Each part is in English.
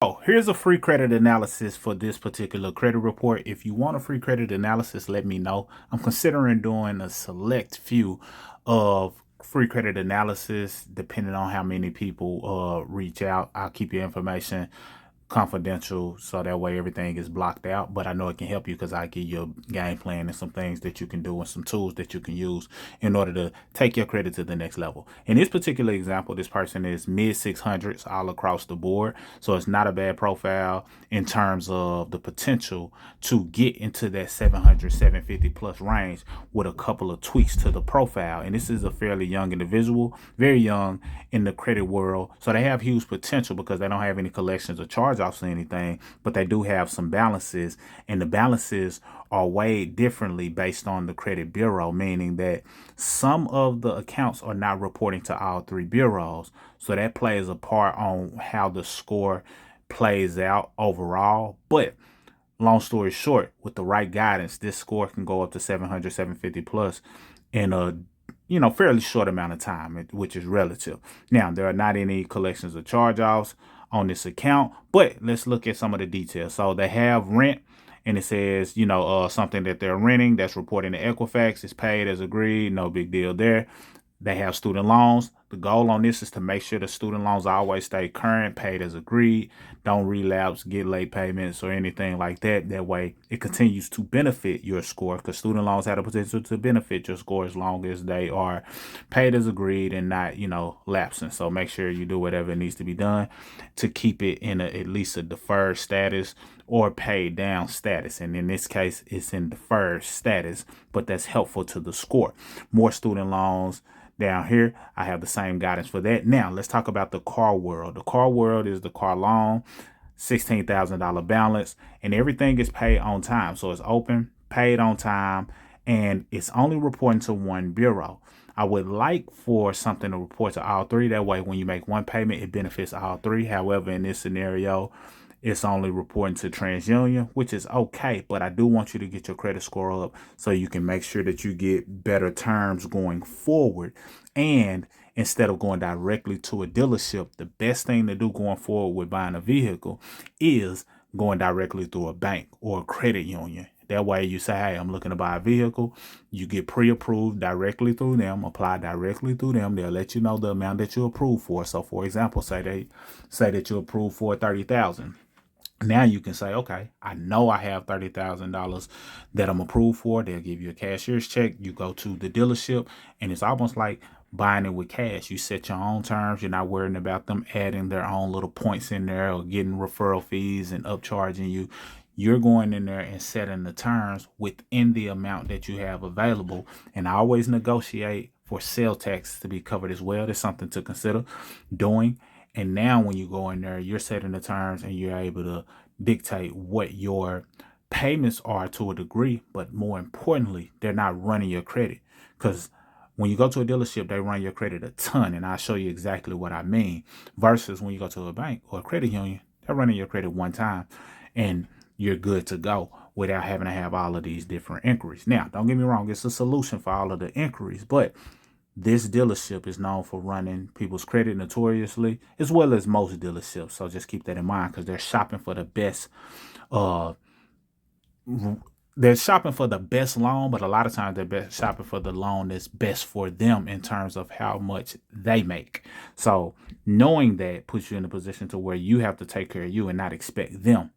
Oh, here's a free credit analysis for this particular credit report. If you want a free credit analysis, let me know. I'm considering doing a select few of free credit analysis, depending on how many people reach out. I'll keep your information confidential so that way everything is blocked out, but I know it can help you because I give you a game plan and some things that you can do and some tools that you can use in order to take your credit to the next level. In this particular example, this person is mid 600s all across the board, so it's not a bad profile in terms of the potential to get into that 700 750 plus range with a couple of tweaks to the profile. And this is a fairly young individual, very young in the credit world, so they have huge potential because they don't have any collections or charge-offs or anything, but they do have some balances, and the balances are weighed differently based on the credit bureau, meaning that some of the accounts are not reporting to all three bureaus, so that plays a part on how the score plays out overall. But long story short, with the right guidance, this score can go up to 700 750 plus in a fairly short amount of time, which is relative. Now, there are not any collections or charge-offs on this account, but let's look at some of the details. So they have rent, and it says, something that they're renting that's reporting to Equifax is paid as agreed. No big deal there. They have student loans. The goal on this is to make sure the student loans always stay current, paid as agreed, don't relapse, get late payments or anything like that. That way it continues to benefit your score, because student loans have the potential to benefit your score as long as they are paid as agreed and not, lapsing. So make sure you do whatever needs to be done to keep it in at least a deferred status or paid down status. And in this case, it's in deferred status, but that's helpful to the score. More student loans. Down here, I have the same guidance for that. Now, let's talk about the car world. The car world is the car loan, $16,000 balance, and everything is paid on time. So it's open, paid on time, and it's only reporting to one bureau. I would like for something to report to all three. That way, when you make one payment, it benefits all three. However, in this scenario, it's only reporting to TransUnion, which is okay, but I do want you to get your credit score up so you can make sure that you get better terms going forward. And instead of going directly to a dealership, the best thing to do going forward with buying a vehicle is going directly through a bank or a credit union. That way you say, hey, I'm looking to buy a vehicle. You get pre-approved directly through them, apply directly through them. They'll let you know the amount that you approve for. So for example, say that you approve for $30,000. Now you can say, okay, I know I have $30,000 that I'm approved for. They'll give you a cashier's check. You go to the dealership, and it's almost like buying it with cash. You set your own terms. You're not worrying about them adding their own little points in there or getting referral fees and upcharging you. You're going in there and setting the terms within the amount that you have available. And I always negotiate for sales tax to be covered as well. That's something to consider doing. And now when you go in there, you're setting the terms and you're able to dictate what your payments are to a degree. But more importantly, they're not running your credit, because when you go to a dealership, they run your credit a ton. And I'll show you exactly what I mean. Versus when you go to a bank or a credit union, they're running your credit one time and you're good to go without having to have all of these different inquiries. Now, don't get me wrong, it's a solution for all of the inquiries, but this dealership is known for running people's credit notoriously, as well as most dealerships. So just keep that in mind, because they're shopping for the best. They're shopping for the best loan, but a lot of times they're shopping for the loan that's best for them in terms of how much they make. So knowing that puts you in a position to where you have to take care of you and not expect them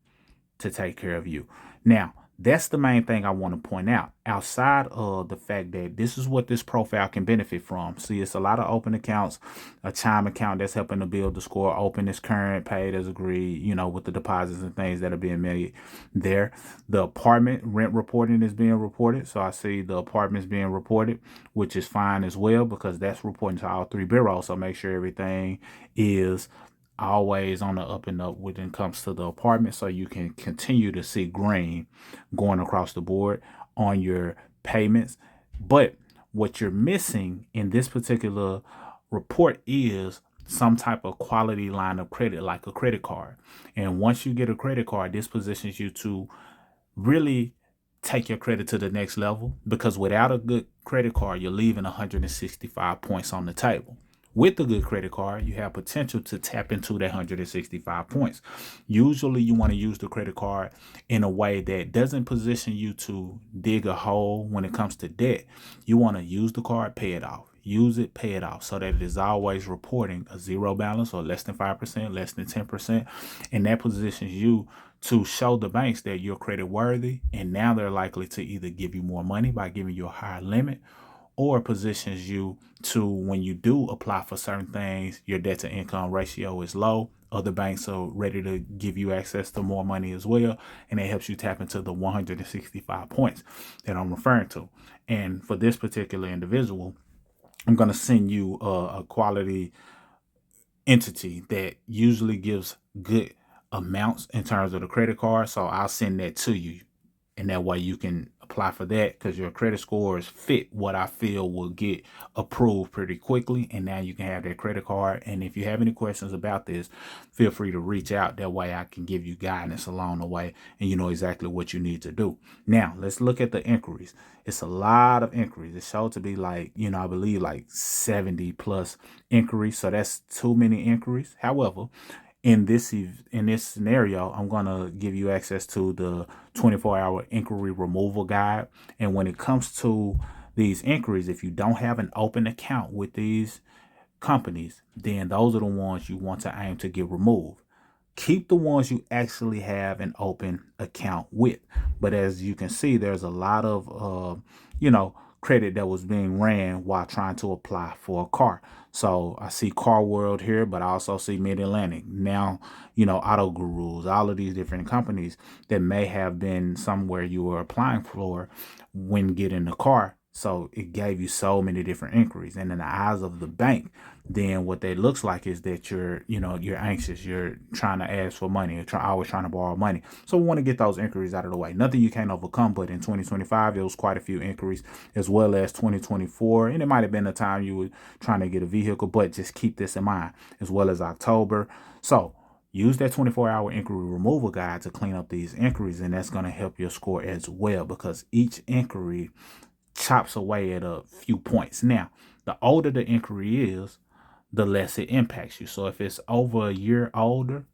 to take care of you. Now, that's the main thing I want to point out, outside of the fact that this is what this profile can benefit from. See, it's a lot of open accounts, a chime account that's helping to build the score. Open is current, paid as agreed, with the deposits and things that are being made there. The apartment rent reporting is being reported. So I see the apartments being reported, which is fine as well, because that's reporting to all three bureaus. So make sure everything is always on the up and up when it comes to the apartment, so you can continue to see green going across the board on your payments. But what you're missing in this particular report is some type of quality line of credit, like a credit card. And once you get a credit card, this positions you to really take your credit to the next level, because without a good credit card, you're leaving 165 points on the table. With the good credit card, you have potential to tap into that 165 points. Usually you want to use the credit card in a way that doesn't position you to dig a hole when it comes to debt. You want to use the card, pay it off. Use it, pay it off, so that it is always reporting a zero balance or less than 5%, less than 10%. And that positions you to show the banks that you're credit worthy. And now they're likely to either give you more money by giving you a higher limit, or positions you to, when you do apply for certain things, your debt to income ratio is low. Other banks are ready to give you access to more money as well. And it helps you tap into the 165 points that I'm referring to. And for this particular individual, I'm going to send you a quality entity that usually gives good amounts in terms of the credit card. So I'll send that to you. And that way you can apply for that, because your credit scores fit what I feel will get approved pretty quickly. And now you can have that credit card. And if you have any questions about this, feel free to reach out. That way I can give you guidance along the way and you know exactly what you need to do. Now let's look at the inquiries. It's a lot of inquiries. It showed to be like, I believe like 70 plus inquiries. So that's too many inquiries. However, in this scenario, I'm going to give you access to the 24-hour inquiry removal guide. And when it comes to these inquiries, if you don't have an open account with these companies, then those are the ones you want to aim to get removed. Keep the ones you actually have an open account with. But as you can see, there's a lot of, credit that was being ran while trying to apply for a car. So I see Car World here, but I also see Mid-Atlantic. Now, Auto Gurus, all of these different companies that may have been somewhere you were applying for when getting the car. So it gave you so many different inquiries. And in the eyes of the bank, then what that looks like is that you're anxious. You're trying to ask for money. You're always trying to borrow money. So we want to get those inquiries out of the way. Nothing you can't overcome, but in 2025, there was quite a few inquiries, as well as 2024. And it might have been a time you were trying to get a vehicle, but just keep this in mind, as well as October. So use that 24-hour inquiry removal guide to clean up these inquiries, and that's going to help your score as well, because each inquiry chops away at a few points. Now, the older the inquiry is, the less it impacts you. So if it's over a year older,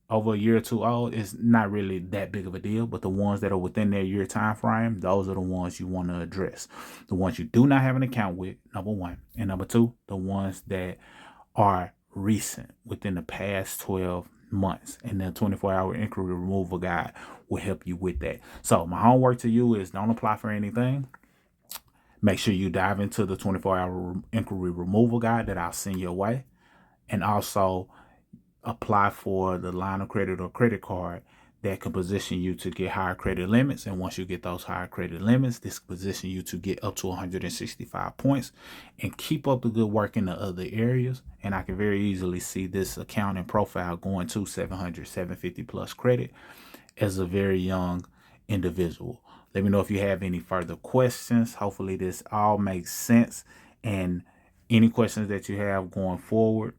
over a year or two old, it's not really that big of a deal. But the ones that are within their year time frame, those are the ones you want to address. The ones you do not have an account with, number one. And number two, the ones that are recent, within the past 12 months. And the 24-hour inquiry removal guide will help you with that. So my homework to you is, don't apply for anything. Make sure you dive into the 24-hour inquiry removal guide that I'll send your way. And also apply for the line of credit or credit card that can position you to get higher credit limits. And once you get those higher credit limits, this can position you to get up to 165 points, and keep up the good work in the other areas. And I can very easily see this account and profile going to 700, 750 plus credit as a very young individual. Let me know if you have any further questions. Hopefully this all makes sense. And any questions that you have going forward,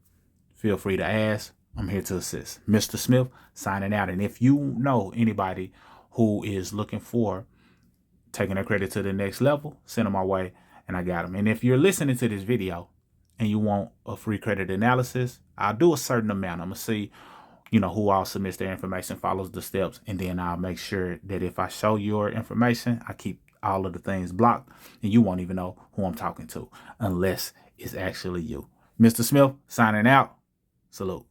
feel free to ask. I'm here to assist. Mr. Smith signing out. And if you know anybody who is looking for taking their credit to the next level, send them my way and I got them. And if you're listening to this video and you want a free credit analysis, I'll do a certain amount. I'm going to see who all submits their information, follows the steps, and then I'll make sure that if I show your information, I keep all of the things blocked, and you won't even know who I'm talking to unless it's actually you. Mr. Smith signing out. Salute.